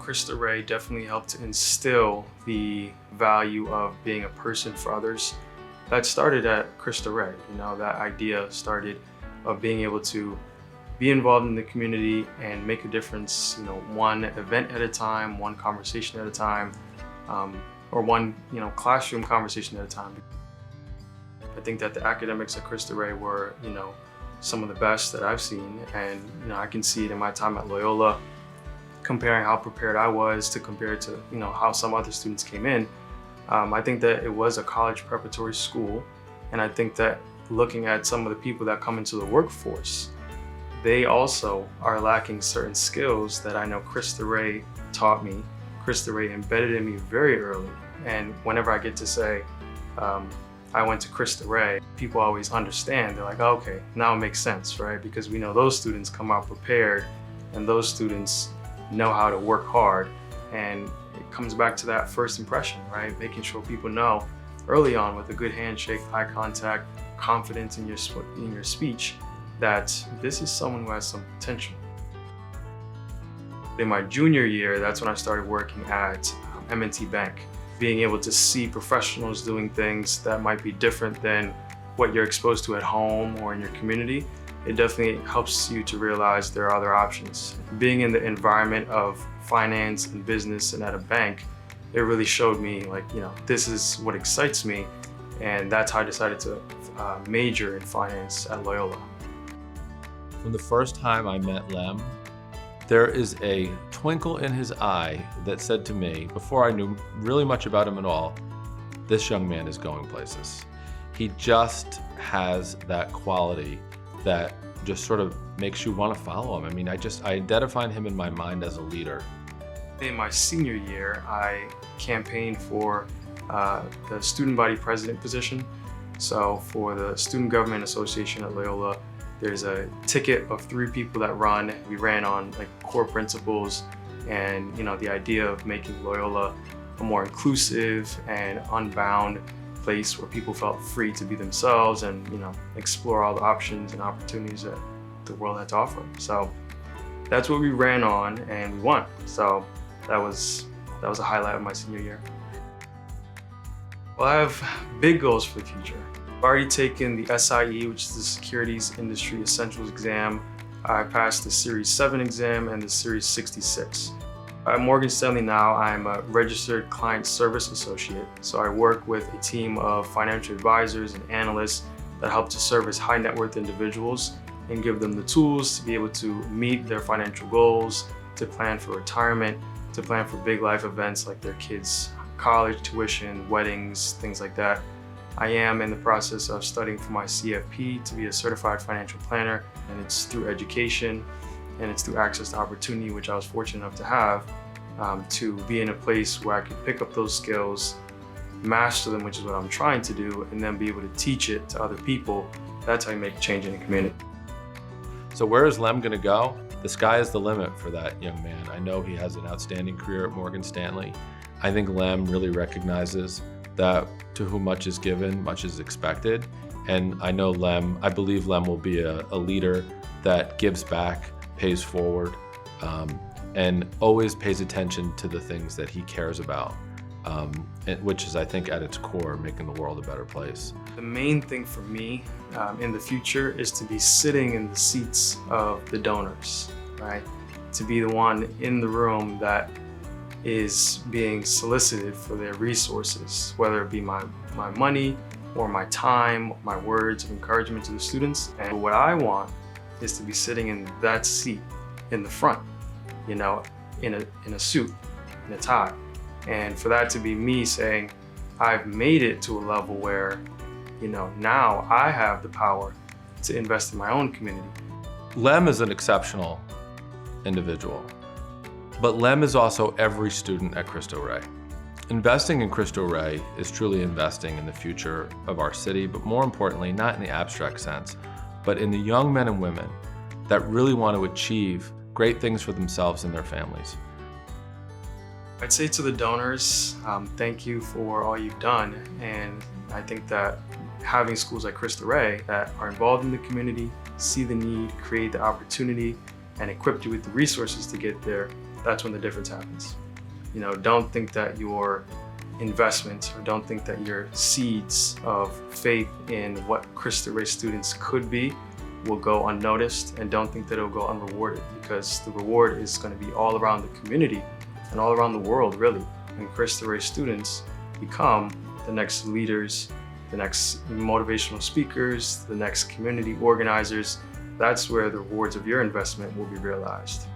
Cristo Rey definitely helped to instill the value of being a person for others. That started at Cristo Rey. That idea started of being able to be involved in the community and make a difference, one event at a time, one conversation at a time, or one, classroom conversation at a time. I think that the academics at Cristo Rey were, some of the best that I've seen, and I can see it in my time at Loyola, comparing how prepared I was to compare to how some other students came in. I think that it was a college preparatory school, and I think that looking at some of the people that come into the workforce, they also are lacking certain skills that I know Cristo Rey taught me. Cristo Rey embedded in me very early, and whenever I get to say I went to Cristo Rey, people always understand. They're like, oh, okay, now it makes sense, right? Because we know those students come out prepared, and those students know how to work hard, and it comes back to that first impression, right? Making sure people know early on with a good handshake, eye contact, confidence in your speech, that this is someone who has some potential. In my junior year, that's when I started working at M&T Bank, being able to see professionals doing things that might be different than what you're exposed to at home or in your community. It definitely helps you to realize there are other options. Being in the environment of finance and business and at a bank, it really showed me this is what excites me, and that's how I decided to major in finance at Loyola. From the first time I met Lem, there is a twinkle in his eye that said to me, before I knew really much about him at all, this young man is going places. He just has that quality that just sort of makes you want to follow him. I mean, I identified him in my mind as a leader. In my senior year, I campaigned for the student body president position. So for the Student Government Association at Loyola, there's a ticket of 3 people that run. We ran on core principles and the idea of making Loyola a more inclusive and unbound place where people felt free to be themselves and explore all the options and opportunities that the world had to offer. So that's what we ran on, and we won. So that was a highlight of my senior year. Well, I have big goals for the future. I've already taken the SIE, which is the Securities Industry Essentials exam. I passed the Series 7 exam and the Series 66. At Morgan Stanley now, I'm a registered client service associate. So I work with a team of financial advisors and analysts that help to service high net worth individuals and give them the tools to be able to meet their financial goals, to plan for retirement, to plan for big life events like their kids' college tuition, weddings, things like that. I am in the process of studying for my CFP to be a certified financial planner, and it's through education and it's through access to opportunity, which I was fortunate enough to have, to be in a place where I could pick up those skills, master them, which is what I'm trying to do, and then be able to teach it to other people. That's how you make change in the community. So where is Lem gonna go? The sky is the limit for that young man. I know he has an outstanding career at Morgan Stanley. I think Lem really recognizes that to whom much is given, much is expected. And I believe Lem will be a leader that gives back, pays forward, and always pays attention to the things that he cares about, which is, I think, at its core, making the world a better place. The main thing for me in the future is to be sitting in the seats of the donors, right? To be the one in the room that is being solicited for their resources, whether it be my money or my time, my words of encouragement to the students. And what I want is to be sitting in that seat in the front, in a suit, in a tie. And for that to be me saying, I've made it to a level where, now I have the power to invest in my own community. Lem is an exceptional individual, but Lem is also every student at Cristo Rey. Investing in Cristo Rey is truly investing in the future of our city, but more importantly, not in the abstract sense, but in the young men and women that really want to achieve great things for themselves and their families. I'd say to the donors, thank you for all you've done. And I think that having schools like Cristo Rey that are involved in the community, see the need, create the opportunity, and equip you with the resources to get there that's when the difference happens. You know, don't think that your investments, or don't think that your seeds of faith in what Cristo Rey students could be will go unnoticed, and don't think that it'll go unrewarded, because the reward is going to be all around the community and all around the world, really. And Cristo Rey students become the next leaders, the next motivational speakers, the next community organizers. That's where the rewards of your investment will be realized.